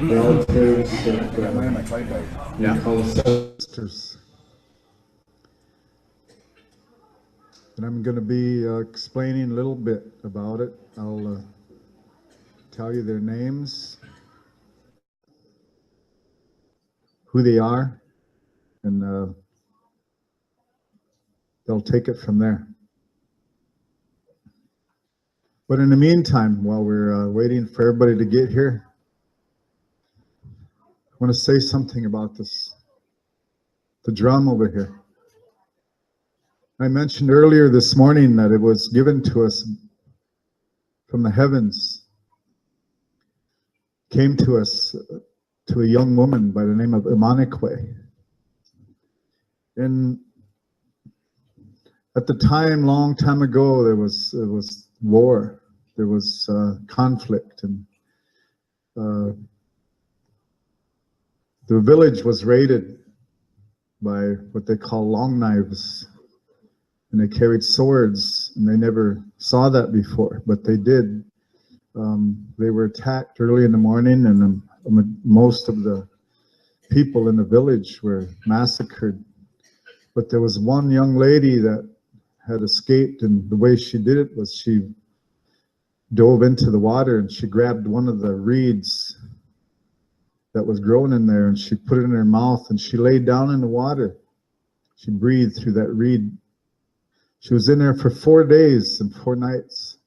relatives that we call sisters. And I'm going to be explaining a little bit about it. I'll tell you their names, who they are, and they'll take it from there. But in the meantime, while we're waiting for everybody to get here, I want to say something about this, the drum over here. I mentioned earlier this morning that it was given to us from the heavens, came to us to a young woman by the name of Imanikwe. And at the time, long time ago, there was war, there was conflict, and the village was raided by what they call long knives, and they carried swords, and they never saw that before, but they did. They were attacked early in the morning, and most of the people in the village were massacred. But there was one young lady that had escaped, and the way she did it was she dove into the water and she grabbed one of the reeds that was growing in there and she put it in her mouth and she laid down in the water. She breathed through that reed. She was in there for 4 days and 4 nights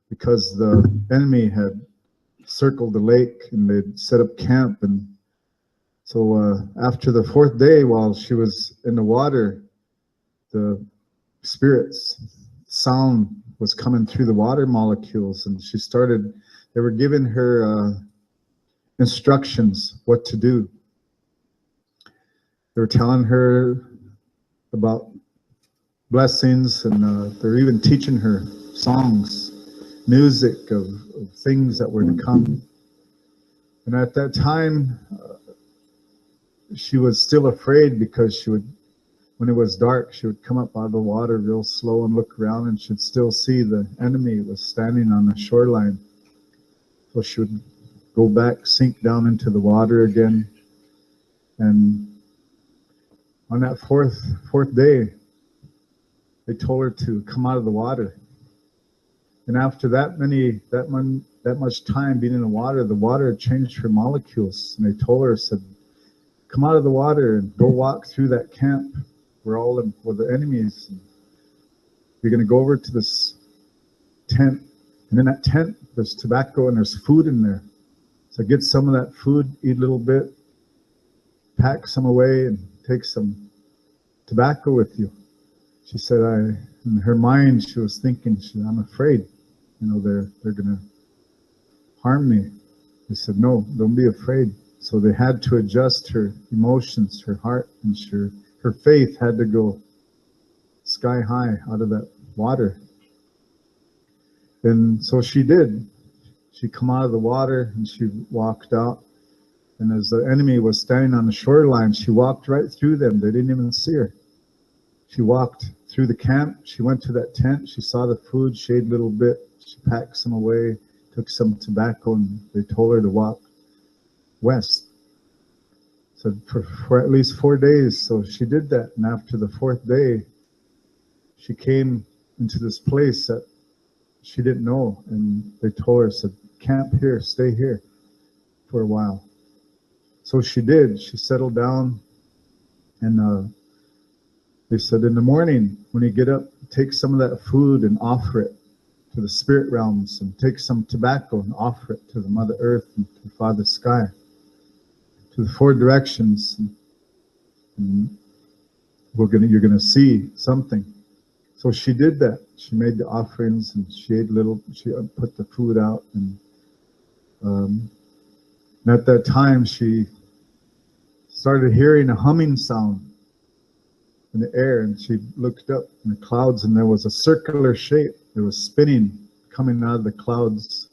because the enemy had circled the lake and they'd set up camp. And so after the 4th day, while she was in the water, the spirits sound was coming through the water molecules, and she started, they were giving her instructions what to do. They were telling her about blessings, and they're even teaching her songs, music of things that were to come. And at that time, she was still afraid because she would, when it was dark, she would come up out of the water real slow and look around, and she'd still see the enemy was standing on the shoreline. So she would go back, sink down into the water again. And on that fourth day, they told her to come out of the water. And after that much time being in the water had changed her molecules. And they told her, said, come out of the water and go walk through that camp. We're all in with the enemies. You're going to go over to this tent. And in that tent, there's tobacco and there's food in there. So get some of that food, eat a little bit, pack some away, and take some tobacco with you. She said, in her mind, she was thinking, I'm afraid, they're going to harm me. They said, no, don't be afraid. So they had to adjust her emotions, her heart, and her faith had to go sky high out of that water. And so she did. She come out of the water and she walked out. And as the enemy was standing on the shoreline, she walked right through them. They didn't even see her. She walked through the camp. She went to that tent. She saw the food. She ate a little bit. She packed some away, took some tobacco, and they told her to walk west. So for at least 4 days. So she did that. And after the 4th day, she came into this place that she didn't know. And they told her, said, camp here, stay here for a while. So she did. She settled down. And they said, in the morning, when you get up, take some of that food and offer it to the spirit realms, and take some tobacco and offer it to the Mother Earth and to Father Sky, to the 4 directions, and you're gonna see something. So she did that. She made the offerings, and she ate a little. She put the food out, and at that time she started hearing a humming sound in the air, and she looked up in the clouds, and there was a circular shape. It was spinning, coming out of the clouds.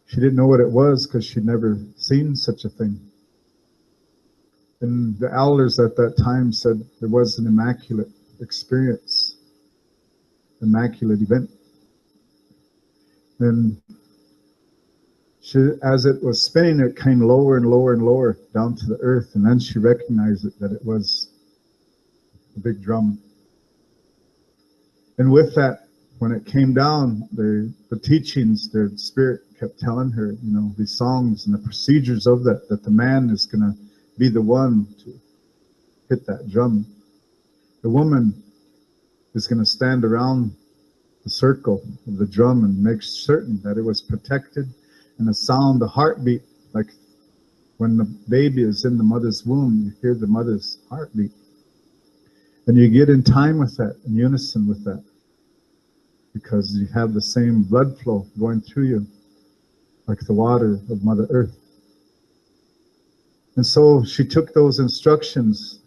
She didn't know what it was because she'd never seen such a thing. And the elders at that time said there was an immaculate experience, immaculate event. And as it was spinning, it came lower and lower and lower down to the earth, and then she recognized that it was a big drum. And with that, when it came down, the teachings, their spirit kept telling her, you know, these songs and the procedures of that the man is going to be the one to hit that drum. The woman is going to stand around the circle of the drum and make certain that it was protected, and the sound, the heartbeat, like when the baby is in the mother's womb, you hear the mother's heartbeat. And you get in time with that, in unison with that, because you have the same blood flow going through you, like the water of Mother Earth. And so she took those instructions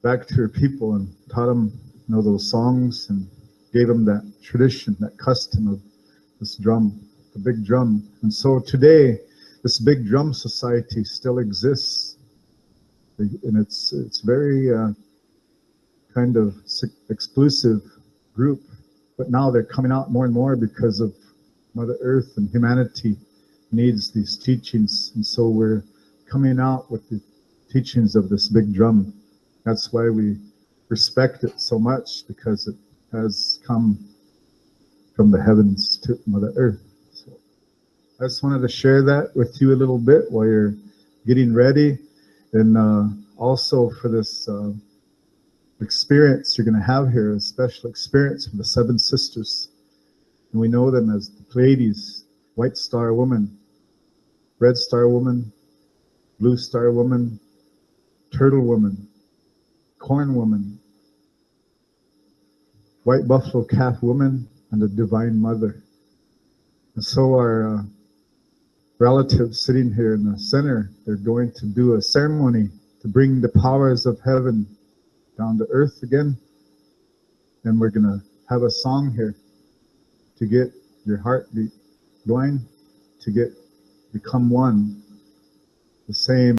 back to her people and taught them, you know, those songs, and gave them that tradition, that custom of this drum, the big drum. And so today, this big drum society still exists, and it's very kind of exclusive group. But now they're coming out more and more because of Mother Earth, and humanity needs these teachings. And so we're coming out with the teachings of this big drum. That's why we respect it so much, because it has come from the heavens to Mother Earth. So I just wanted to share that with you a little bit while you're getting ready, and also for this experience you're going to have here, a special experience for the 7 sisters. And we know them as the Pleiades: White Star Woman, Red Star Woman, Blue Star Woman, Turtle Woman, Corn Woman, White Buffalo Calf Woman, and the Divine Mother. And so our relatives sitting here in the center, they're going to do a ceremony to bring the powers of heaven down to earth again. And we're going to have a song here to get your heartbeat going, to become one, the same